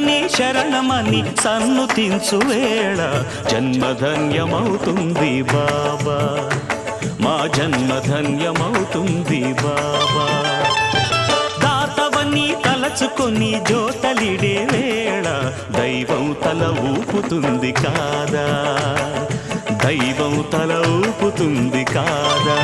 నీ శరణమని సన్నుతించు వేళ జన్మధన్యమవుతుంది బాబా, మా జన్మధన్యమవుతుంది బాబా. దాతవని తలచుకొని జోతలిడే వేళ దైవం తల ఊపుతుంది కాదా, దైవం తల ఊపుతుంది కాదా.